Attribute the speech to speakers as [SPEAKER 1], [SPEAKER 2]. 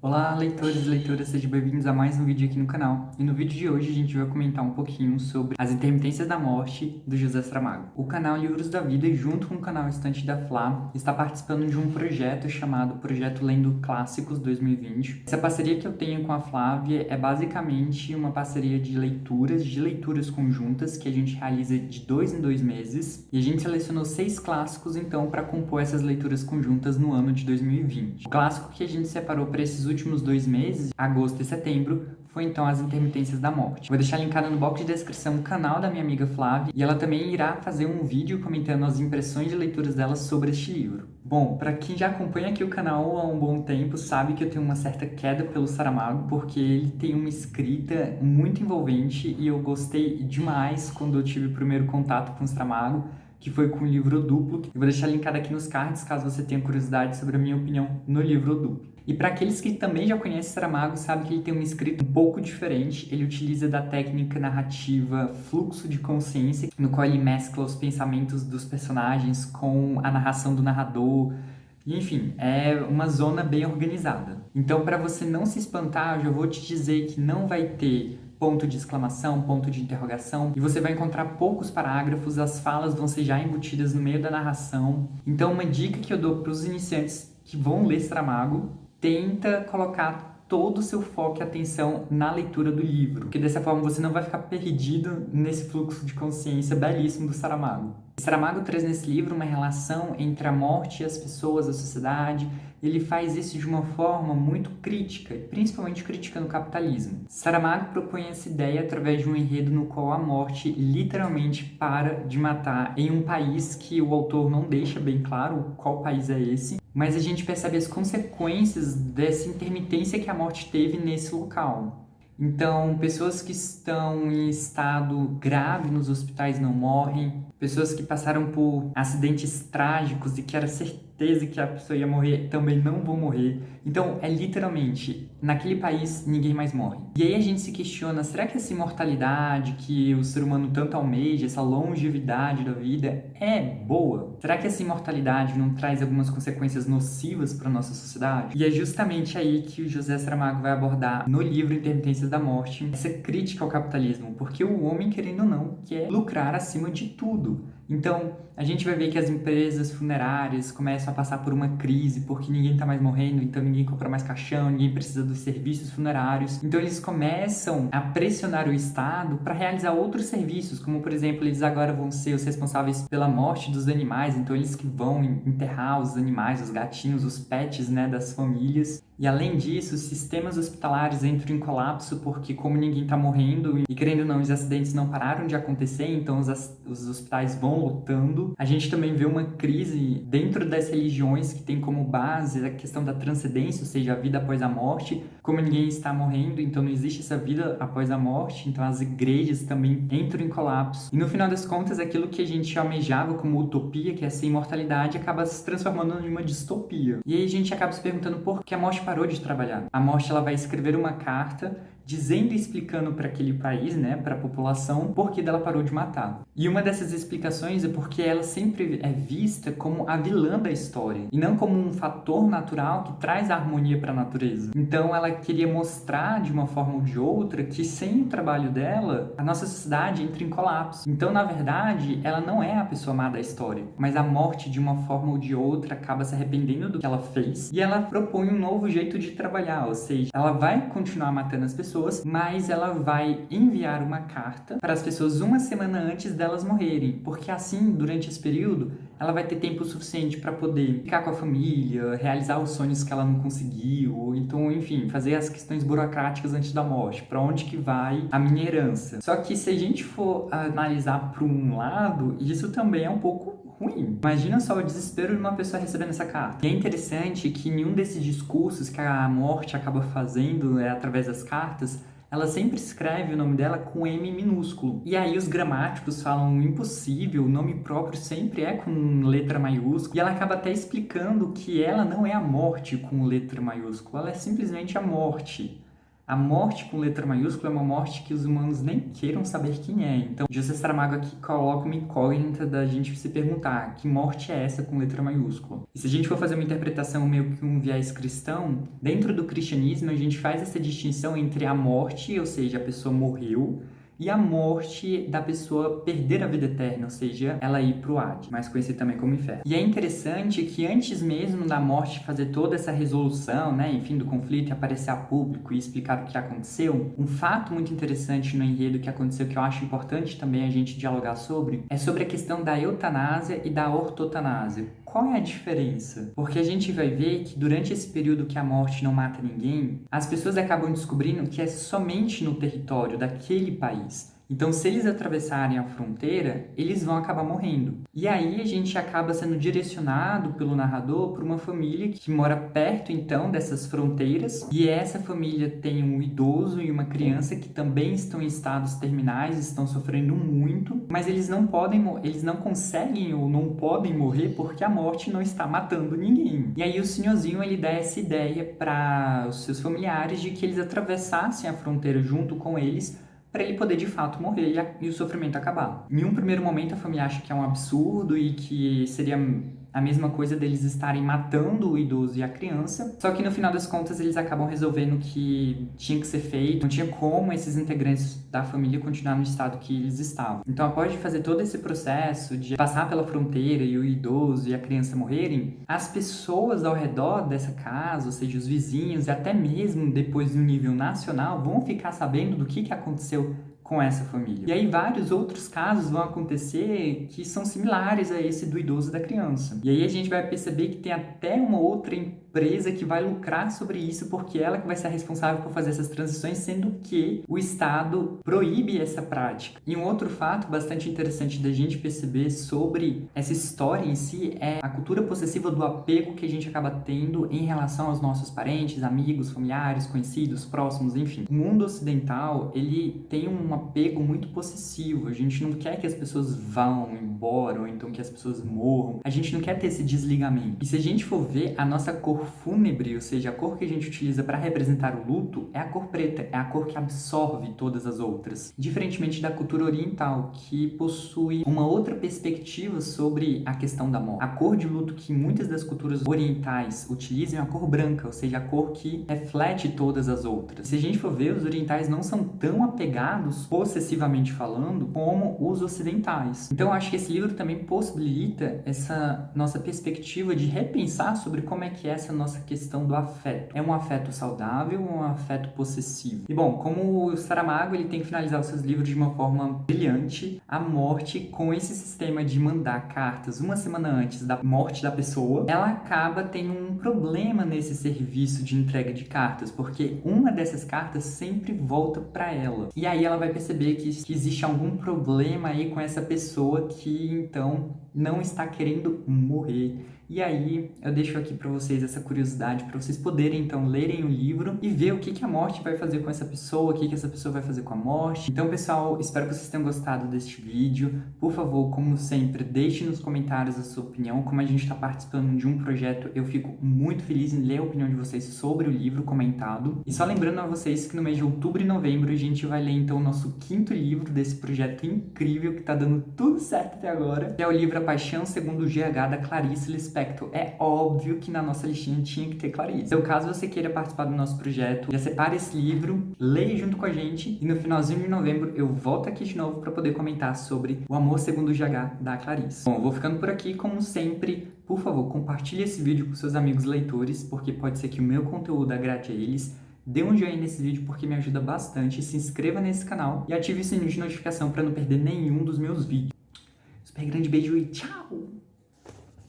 [SPEAKER 1] Olá, leitores e leitoras, sejam bem-vindos a mais um vídeo aqui no canal. E no vídeo de hoje a gente vai comentar um pouquinho sobre As Intermitências da Morte, do José Saramago. O canal Livros da Vida, junto com o canal Estante da Flá, está participando de um projeto chamado Projeto Lendo Clássicos 2020. Essa parceria que eu tenho com a Flávia é basicamente uma parceria de leituras conjuntas, que a gente realiza de 2 em 2 meses. E a gente selecionou 6 clássicos, então, para compor essas leituras conjuntas no ano de 2020. O clássico que a gente separou para esses últimos 2 meses, agosto e setembro, foi então As Intermitências da Morte. Vou deixar linkado no box de descrição o canal da minha amiga Flávia e ela também irá fazer um vídeo comentando as impressões de leituras dela sobre este livro. Bom, para quem já acompanha aqui o canal há um bom tempo, sabe que eu tenho uma certa queda pelo Saramago, porque ele tem uma escrita muito envolvente e eu gostei demais quando eu tive o primeiro contato com o Saramago, que foi com o livro Duplo. Eu vou deixar linkado aqui nos cards, caso você tenha curiosidade sobre a minha opinião no livro Duplo. E para aqueles que também já conhecem Saramago, sabe que ele tem uma escrita um pouco diferente. Ele utiliza da técnica narrativa fluxo de consciência, no qual ele mescla os pensamentos dos personagens com a narração do narrador. Enfim, é uma zona bem organizada. Então, para você não se espantar, eu já vou te dizer que não vai ter ponto de exclamação, ponto de interrogação, e você vai encontrar poucos parágrafos, as falas vão ser já embutidas no meio da narração. Então, uma dica que eu dou para os iniciantes que vão ler Saramago: tenta colocar todo o seu foco e atenção na leitura do livro, porque dessa forma você não vai ficar perdido nesse fluxo de consciência belíssimo do Saramago. Saramago traz nesse livro uma relação entre a morte e as pessoas, a sociedade. Ele faz isso de uma forma muito crítica, principalmente criticando o capitalismo. Saramago propõe essa ideia através de um enredo no qual a morte literalmente para de matar em um país que o autor não deixa bem claro qual país é esse, mas a gente percebe as consequências dessa intermitência que a morte teve nesse local. Então, pessoas que estão em estado grave nos hospitais não morrem, pessoas que passaram por acidentes trágicos e que era certeza que a pessoa ia morrer também não vão morrer. Então, é literalmente, naquele país ninguém mais morre. E aí a gente se questiona, será que essa imortalidade que o ser humano tanto almeja, essa longevidade da vida, é boa? Será que essa imortalidade não traz algumas consequências nocivas para a nossa sociedade? E é justamente aí que o José Saramago vai abordar no livro Intermitências da Morte essa crítica ao capitalismo, porque o homem, querendo ou não, quer lucrar acima de tudo. Então, a gente vai ver que as empresas funerárias começam a passar por uma crise porque ninguém está mais morrendo, então ninguém compra mais caixão, ninguém precisa dos serviços funerários. Então, eles começam a pressionar o Estado para realizar outros serviços, como, por exemplo, eles agora vão ser os responsáveis pela morte dos animais, então eles que vão enterrar os animais, os gatinhos, os pets, né, das famílias. E além disso, os sistemas hospitalares entram em colapso porque, como ninguém está morrendo e querendo ou não, os acidentes não pararam de acontecer, então os hospitais vão lotando. A gente também vê uma crise dentro das religiões que tem como base a questão da transcendência, ou seja, a vida após a morte. Como ninguém está morrendo, então não existe essa vida após a morte, então as igrejas também entram em colapso. E no final das contas, aquilo que a gente almejava como utopia, que é essa imortalidade, acaba se transformando em uma distopia. E aí a gente acaba se perguntando por que a morte parou de trabalhar. A morte, ela vai escrever uma carta dizendo e explicando para aquele país, né, para a população, por que ela parou de matar. E uma dessas explicações é porque ela sempre é vista como a vilã da história e não como um fator natural que traz a harmonia para a natureza. Então ela queria mostrar de uma forma ou de outra que sem o trabalho dela, a nossa sociedade entra em colapso. Então, na verdade, ela não é a pessoa má da história, mas a morte de uma forma ou de outra acaba se arrependendo do que ela fez e ela propõe um novo jeito de trabalhar, ou seja, ela vai continuar matando as pessoas, mas ela vai enviar uma carta para as pessoas uma semana antes delas morrerem, porque assim, durante esse período, ela vai ter tempo suficiente para poder ficar com a família, realizar os sonhos que ela não conseguiu, então, enfim, fazer as questões burocráticas antes da morte, para onde que vai a minha herança. Só que se a gente for analisar por um lado, isso também é um pouco ruim. Imagina só o desespero de uma pessoa recebendo essa carta. E é interessante que nenhum desses discursos que a morte acaba fazendo através das cartas, ela sempre escreve o nome dela com M minúsculo. E aí os gramáticos falam impossível, o nome próprio sempre é com letra maiúscula. E ela acaba até explicando que ela não é a morte com letra maiúscula, ela é simplesmente a morte. A morte com letra maiúscula é uma morte que os humanos nem queiram saber quem é. Então, José Saramago aqui coloca uma incógnita da gente se perguntar que morte é essa com letra maiúscula. E se a gente for fazer uma interpretação meio que um viés cristão, dentro do cristianismo a gente faz essa distinção entre a morte, ou seja, a pessoa morreu, e a morte da pessoa perder a vida eterna, ou seja, ela ir para o Hades, mais conhecido também como inferno. E é interessante que antes mesmo da morte fazer toda essa resolução, né, enfim, do conflito e aparecer a público e explicar o que aconteceu, um fato muito interessante no enredo que aconteceu, que eu acho importante também a gente dialogar sobre, é sobre a questão da eutanásia e da ortotanásia. Qual é a diferença? Porque a gente vai ver que durante esse período que a morte não mata ninguém, as pessoas acabam descobrindo que é somente no território daquele país. Então, se eles atravessarem a fronteira, eles vão acabar morrendo. E aí a gente acaba sendo direcionado pelo narrador para uma família que mora perto, então, dessas fronteiras. E essa família tem um idoso e uma criança que também estão em estados terminais, estão sofrendo muito, mas eles não conseguem ou não podem morrer porque a morte não está matando ninguém. E aí o senhorzinho, ele dá essa ideia para os seus familiares de que eles atravessassem a fronteira junto com eles, para ele poder de fato morrer e o sofrimento acabar. Em um primeiro momento a família acha que é um absurdo e que seria a mesma coisa deles estarem matando o idoso e a criança, só que no final das contas eles acabam resolvendo que tinha que ser feito, não tinha como esses integrantes da família continuar no estado que eles estavam. Então, após de fazer todo esse processo de passar pela fronteira e o idoso e a criança morrerem, as pessoas ao redor dessa casa, ou seja, os vizinhos e até mesmo depois no nível nacional, vão ficar sabendo do que aconteceu com essa família. E aí vários outros casos vão acontecer que são similares a esse do idoso e da criança. E aí a gente vai perceber que tem até uma outra empresa que vai lucrar sobre isso, porque ela que vai ser a responsável por fazer essas transições, sendo que o Estado proíbe essa prática. E um outro fato bastante interessante da gente perceber sobre essa história em si é a cultura possessiva do apego que a gente acaba tendo em relação aos nossos parentes, amigos, familiares, conhecidos, próximos, enfim. O mundo ocidental, ele tem um apego muito possessivo. A gente não quer que as pessoas vão embora ou então que as pessoas morram. A gente não quer ter esse desligamento. E se a gente for ver, a nossa cor fúnebre, ou seja, a cor que a gente utiliza para representar o luto, é a cor preta, é a cor que absorve todas as outras. Diferentemente da cultura oriental, que possui uma outra perspectiva sobre a questão da morte. A cor de luto que muitas das culturas orientais utilizam é a cor branca, ou seja, a cor que reflete todas as outras. Se a gente for ver, os orientais não são tão apegados, possessivamente falando, como os ocidentais. Então, eu acho que esse livro também possibilita essa nossa perspectiva de repensar sobre como é que é essa nossa questão do afeto. É um afeto saudável ou um afeto possessivo? E bom, como o Saramago, ele tem que finalizar os seus livros de uma forma brilhante, a morte, com esse sistema de mandar cartas uma semana antes da morte da pessoa, ela acaba tendo um problema nesse serviço de entrega de cartas, porque uma dessas cartas sempre volta para ela. E aí ela vai perceber que existe algum problema aí com essa pessoa que então não está querendo morrer. E aí eu deixo aqui para vocês essa curiosidade, para vocês poderem então lerem o livro e ver o que a morte vai fazer com essa pessoa, o que essa pessoa vai fazer com a morte. Então, pessoal, espero que vocês tenham gostado deste vídeo. Por favor, como sempre, deixe nos comentários a sua opinião. Como a gente está participando de um projeto, eu fico muito feliz em ler a opinião de vocês sobre o livro comentado. E só lembrando a vocês que no mês de outubro e novembro a gente vai ler então o nosso 5º livro desse projeto incrível que tá dando tudo certo até agora, que é o livro A Paixão Segundo o GH, da Clarice Lispector. É óbvio que na nossa listinha tinha que ter Clarice. Então, caso você queira participar do nosso projeto, já separe esse livro, leia junto com a gente e no finalzinho de novembro eu volto aqui de novo para poder comentar sobre O Amor Segundo o GH, da Clarice. Bom, eu vou ficando por aqui, como sempre. Por favor, compartilhe esse vídeo com seus amigos leitores, porque pode ser que o meu conteúdo agrade a eles. Dê um joinha nesse vídeo porque me ajuda bastante, se inscreva nesse canal e ative o sininho de notificação para não perder nenhum dos meus vídeos. Super grande beijo e tchau!